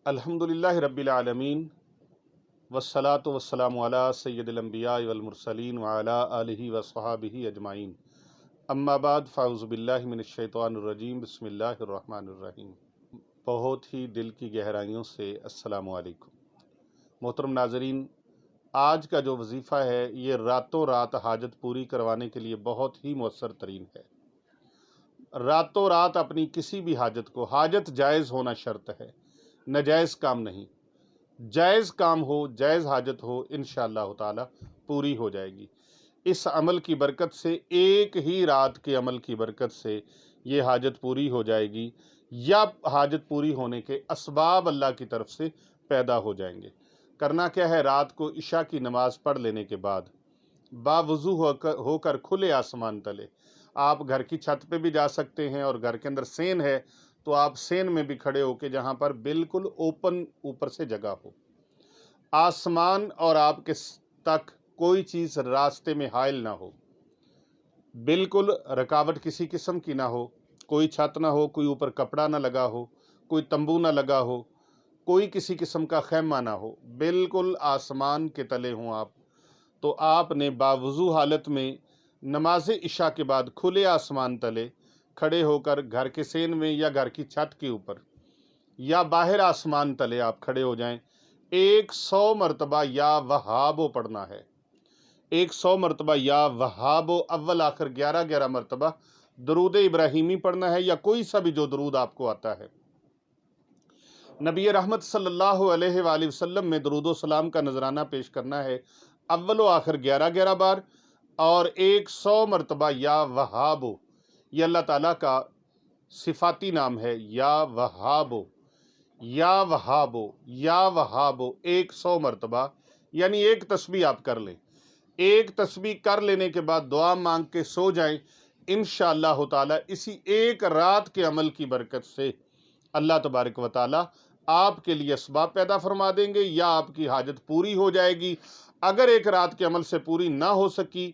الحمدللہ رب العالمین والصلاة والسلام علی سید الانبیاء والمرسلین وعلی آلہ وصحابہ اجمعین اما بعد فاعوذ باللہ من الشیطان الرجیم بسم اللہ الرحمن الرحیم۔ بہت ہی دل کی گہرائیوں سے السلام علیکم محترم ناظرین، آج کا جو وظیفہ ہے یہ راتوں رات حاجت پوری کروانے کے لیے بہت ہی مؤثر ترین ہے۔ راتوں رات اپنی کسی بھی حاجت جائز ہونا شرط ہے، ناجائز کام نہیں۔ جائز کام ہو، جائز حاجت ہو، انشاءاللہ تعالی پوری ہو جائے گی۔ اس عمل کی برکت سے، ایک ہی رات کے عمل کی برکت سے یہ حاجت پوری ہو جائے گی، یا حاجت پوری ہونے کے اسباب اللہ کی طرف سے پیدا ہو جائیں گے۔ کرنا کیا ہے؟ رات کو عشاء کی نماز پڑھ لینے کے بعد باوضو ہو کر کھلے آسمان تلے، آپ گھر کی چھت پہ بھی جا سکتے ہیں، اور گھر کے اندر سین ہے تو آپ سین میں بھی کھڑے ہو کے، جہاں پر بالکل اوپن اوپر سے جگہ ہو، آسمان اور آپ کے تک کوئی چیز راستے میں حائل نہ ہو، بالکل رکاوٹ کسی قسم کی نہ ہو، کوئی چھت نہ ہو، کوئی اوپر کپڑا نہ لگا ہو، کوئی تمبو نہ لگا ہو، کوئی کسی قسم کا خیمہ نہ ہو، بالکل آسمان کے تلے ہوں آپ، تو آپ نے باوضو حالت میں نماز عشاء کے بعد کھلے آسمان تلے کھڑے ہو کر گھر کے سین میں یا گھر کی چھت کے اوپر یا باہر آسمان تلے آپ کھڑے ہو جائیں، 100 مرتبہ یا وہابو پڑھنا ہے۔ 100 مرتبہ یا وہابو، اول آخر 11 مرتبہ درود ابراہیمی پڑھنا ہے، یا کوئی سا بھی جو درود آپ کو آتا ہے۔ نبی رحمت صلی اللہ علیہ وآلہ وسلم میں درود و سلام کا نذرانہ پیش کرنا ہے، اول و آخر 11 بار، اور 100 مرتبہ یا وہابو۔ یہ اللہ تعالیٰ کا صفاتی نام ہے، یا وہابو، یا وہابو، یا وہابو، 100 مرتبہ، یعنی ایک تسبیح آپ کر لیں۔ ایک تسبیح کر لینے کے بعد دعا مانگ کے سو جائیں، انشاءاللہ تعالی اسی ایک رات کے عمل کی برکت سے اللہ تبارک و تعالی آپ کے لیے اسباب پیدا فرما دیں گے، یا آپ کی حاجت پوری ہو جائے گی۔ اگر ایک رات کے عمل سے پوری نہ ہو سکی،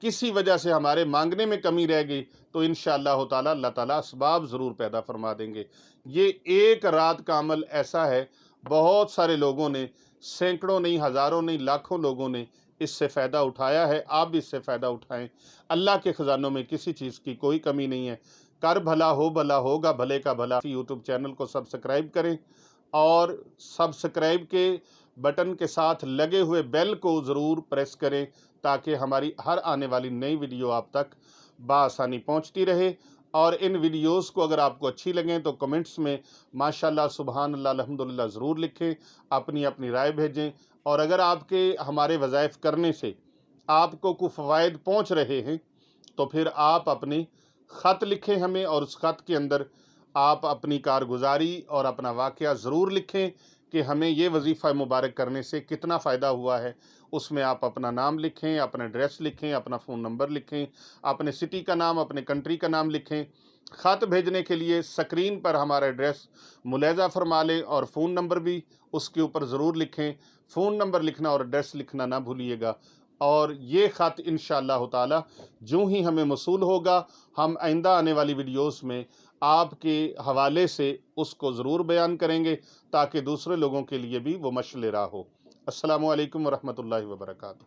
کسی وجہ سے ہمارے مانگنے میں کمی رہ گئی، تو انشاءاللہ تعالی اللہ تعالیٰ اسباب ضرور پیدا فرما دیں گے۔ یہ ایک رات کا عمل ایسا ہے، بہت سارے لوگوں نے، سینکڑوں نہیں، ہزاروں نہیں، لاکھوں لوگوں نے اس سے فائدہ اٹھایا ہے۔ آپ بھی اس سے فائدہ اٹھائیں۔ اللہ کے خزانوں میں کسی چیز کی کوئی کمی نہیں ہے۔ کر بھلا ہو بھلا ہوگا، بھلے کا بھلا۔ یوٹیوب چینل کو سبسکرائب کریں، اور سبسکرائب کے بٹن کے ساتھ لگے ہوئے بیل کو ضرور پریس کریں، تاکہ ہماری ہر آنے والی نئی ویڈیو آپ تک بآسانی پہنچتی رہے۔ اور ان ویڈیوز کو اگر آپ کو اچھی لگیں تو کمنٹس میں ماشاءاللہ، سبحان اللہ، الحمدللہ ضرور لکھیں، اپنی اپنی رائے بھیجیں۔ اور اگر آپ کے ہمارے وظائف کرنے سے آپ کو کوئی فوائد پہنچ رہے ہیں، تو پھر آپ اپنی خط لکھیں ہمیں، اور اس خط کے اندر آپ اپنی کارگزاری اور اپنا واقعہ ضرور لکھیں کہ ہمیں یہ وظیفہ مبارک کرنے سے کتنا فائدہ ہوا ہے۔ اس میں آپ اپنا نام لکھیں، اپنا ایڈریس لکھیں، اپنا فون نمبر لکھیں، اپنے سٹی کا نام، اپنے کنٹری کا نام لکھیں۔ خط بھیجنے کے لیے سکرین پر ہمارا ایڈریس ملاحظہ فرما لیں، اور فون نمبر بھی اس کے اوپر ضرور لکھیں۔ فون نمبر لکھنا اور ایڈریس لکھنا نہ بھولیے گا۔ اور یہ خط انشاءاللہ تعالی جو ہی ہمیں موصول ہوگا، ہم آئندہ آنے والی ویڈیوز میں آپ کے حوالے سے اس کو ضرور بیان کریں گے، تاکہ دوسرے لوگوں کے لیے بھی وہ مشعل راہ ہو۔ السلام علیکم ورحمۃ اللہ وبرکاتہ۔